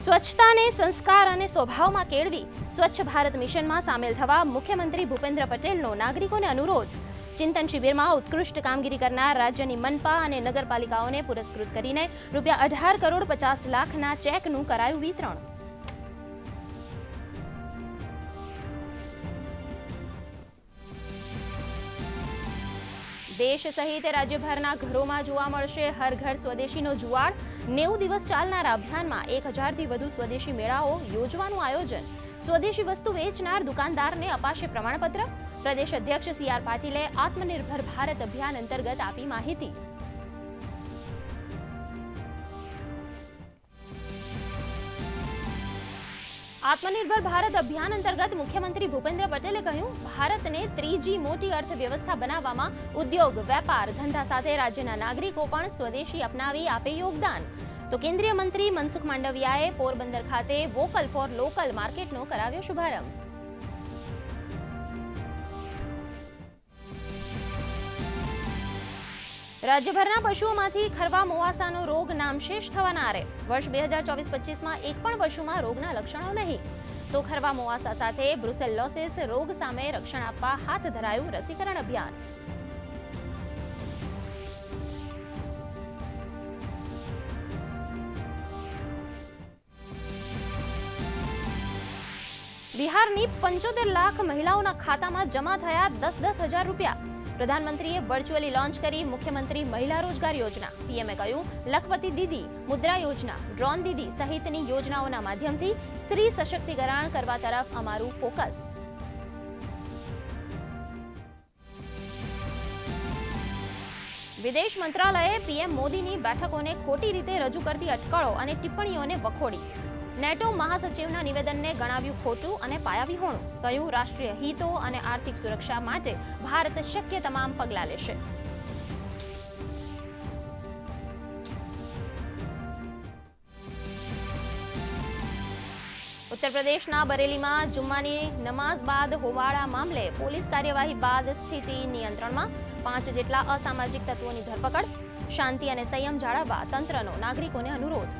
સ્વચ્છતાને સંસ્કાર અને સ્વભાવમાં કેળવી સ્વચ્છ ભારત મિશનમાં સામેલ થવા મુખ્યમંત્રી ભૂપેન્દ્ર પટેલનો નાગરિકોને અનુરોધ. ચિંતન શિબિરમાં ઉત્કૃષ્ટ કામગીરી કરનાર રાજ્યની મનપા અને નગરપાલિકાઓને પુરસ્કૃત કરીને ₹18,50,00,000ના ચેકનું કરાયું વિતરણ. દેશ સહિત રાજ્યભરના ઘરોમાં જોવા મળશે હર ઘર સ્વદેશીનો જુવાળ. 90 દિવસ ચાલનારા અભિયાનમાં 1000થી વધુ સ્વદેશી મેળાઓ યોજવાનું આયોજન. સ્વદેશી વસ્તુ વેચનાર દુકાનદારને અપાશે પ્રમાણપત્ર. પ્રદેશ અધ્યક્ષ CR પાટીલે આત્મનિર્ભર ભારત અભિયાન અંતર્ગત આપી માહિતી. આત્મનિર્ભર ભારત અભિયાન અંતર્ગત મુખ્યમંત્રી ભૂપેન્દ્ર પટેલે કહ્યું, ભારતને ત્રીજી મોટી અર્થવ્યવસ્થા બનાવવામાં ઉદ્યોગ, વેપાર, ધંધા સાથે રાજ્યના નાગરિકો પણ સ્વદેશી અપનાવી આપે યોગદાન. તો કેન્દ્રીય મંત્રી મનસુખ માંડવિયાએ પોરબંદર ખાતે વોકલ ફોર લોકલ માર્કેટનો કરાવ્યો શુભારંભ. રાજ્યભરના પશુઓમાંથી ખરવા મોવાસાનો રોગ નામશેષ થવાના આરે. વર્ષ 2024-25માં એક પણ પશુમાં રોગના લક્ષણો નહીં. તો ખરવા મોવાસા સાથે બ્રુસેલોસિસ રોગ સામે રક્ષણ આપવા હાથ ધરાયું રસીકરણ અભિયાન. બિહારની 75 લાખ મહિલાઓના ખાતામાં જમા થયા 10,000 રૂપિયા. પ્રધાનમંત્રીએ વર્ચ્યુઅલી લોન્ચ કરી મુખ્યમંત્રી મહિલા રોજગાર યોજના. પીએમએ કહ્યું, લખપતિ દીદી, મુદ્રા યોજના, ડ્રોન દીદી સહિતની યોજનાઓના માધ્યમથી સ્ત્રી સશક્તિકરણ કરવા તરફ અમારું ફોકસ. વિદેશ મંત્રાલયે પીએમ મોદીની બેઠકોને ખોટી રીતે રજૂ કરતી અટકળો અને ટિપ્પણીઓને વખોડી. નેટો મહાસચિવના નિવેદનને ગણાવ્યું ખોટું અને પાયાવિહોણું. કહ્યું, રાષ્ટ્રીય હિતો અને આર્થિક સુરક્ષા માટે ભારત શક્ય તમામ પગલાં લેશે. ઉત્તર પ્રદેશના બરેલીમાં જુમ્માની નમાઝ બાદ હોબાળા મામલે પોલીસ કાર્યવાહી બાદ સ્થિતિ નિયંત્રણમાં. 5 જેટલા અસામાજિક તત્વોની ધરપકડ. શાંતિ અને સંયમ જાળવવા તંત્રનો નાગરિકોને અનુરોધ.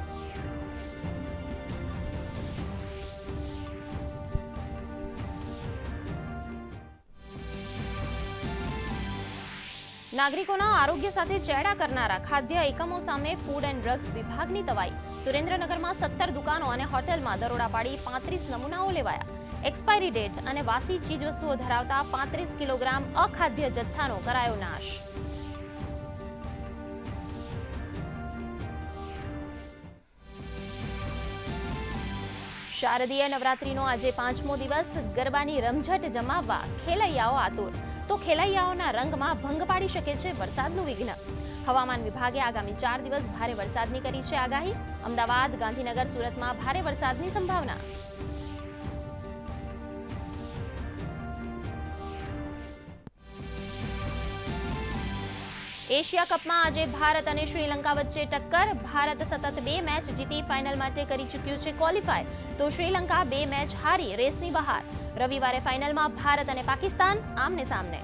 નાગરિકોના આરોગ્ય સાથે ચેડા કરનારા ખાદ્ય એકમો સામે ફૂડ એન્ડ ડ્રગ્સ વિભાગની તવાઈ. સુરેન્દ્રનગરમાં 17 દુકાનો અને હોટેલમાં દરોડા પાડી 35 નમૂનાઓ લેવાયા. એક્સપાયરી ડેટ અને વાસી ચીજવસ્તુઓ ધરાવતા 35 કિલોગ્રામ અખાદ્ય જથ્થાનો કરાયો નાશ. શારદીય નવરાત્રીનો આજે 5મો દિવસ. ગરબાની રમઝટ જમાવવા ખેલૈયાઓ આતુર. તો ખેલૈયાઓના રંગમાં ભંગ પાડી શકે છે વરસાદનું વિઘ્ન. હવામાન વિભાગે આગામી 4 દિવસ ભારે વરસાદની કરી છે આગાહી. અમદાવાદ, ગાંધીનગર, સુરતમાં ભારે વરસાદની સંભાવના. એશિયા કપમાં આજે ભારત અને શ્રીલંકા વચ્ચે ટક્કર. ભારત સતત 2 મેચ જીતી ફાઇનલ માટે કરી ચૂક્યું છે ક્વોલિફાય. તો શ્રીલંકા 2 મેચ હારી રેસની બહાર. રવિવારે ફાઇનલમાં ભારત અને પાકિસ્તાન આમને સામને.